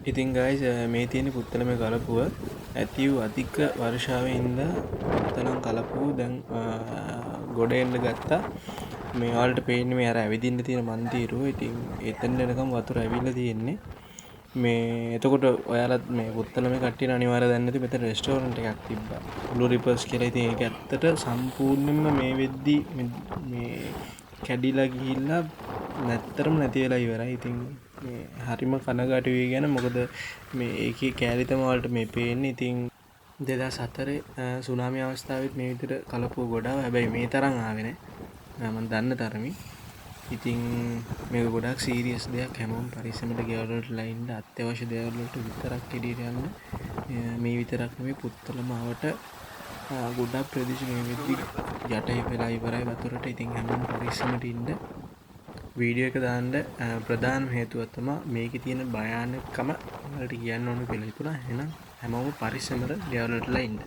ඉතින් ගයිස් මේ තියෙන පුත්තලම කලපුව ඇතිව් අධික වර්ෂාවෙන්ද පුත්තලම් කලපුව දැන් ගොඩ එන්න ගත්තා. මේවලට පේන්නේ මේ අර ඇවිදින්න තියෙන මන්තිරුව. ඉතින් එතන එනකම් වතුර ඇවිල්ලා තියෙන්නේ. මේ එතකොට ඔයාලත් මේ පුත්තලම කට්ටියට අනිවාර්යයෙන් දැන් නැති මෙතන රෙස්ටෝරන්ට් එකක් තිබ්බා. බ්ලූ රිපර්ස් කියලා. ඉතින් ඒක ඇත්තට සම්පූර්ණයෙන්ම මේ වෙද්දි මේ කැඩිලා ගිහිල්ලා නැත්තරම නැති වෙලා ඉවරයි. ඉතින් මේ හරිම කනගාටුයි ගැන මොකද මේ ඒකේ කෑලි තමයි වලට මේ පේන්නේ. ඉතින් 2004 සුනාමි අවස්ථාවෙත් මේ විදිහට කලපුව ගොඩාව. හැබැයි මේ තරම් ආවේ නැහැ. මම දන්න තරමින්. ඉතින් මේක ගොඩක් සීරියස් දෙයක්. හැමෝම පරිස්සමට ගෙවල් වලට ලයින්ද අත්‍යවශ්‍ය දේවල් වලට විතරක් එළියට යන්න. මේ විතරක් නෙමෙයි පුත්තලම ආවට ගොඩක් ප්‍රදේශ මේ වෙද්දි යටේ වෙලා ඉවරයි වතුරට. ඉතින් හැමෝම පරිස්සමට ඉන්න. වීඩියෝ එක දාන්න ප්‍රධානම හේතුව තමයි මේකේ තියෙන භයානකම වලට කියන්න ඕන කියලා හිතුණා. එහෙනම් හැමෝම පරිස්සමට ගෙවල් වලට ඉන්න.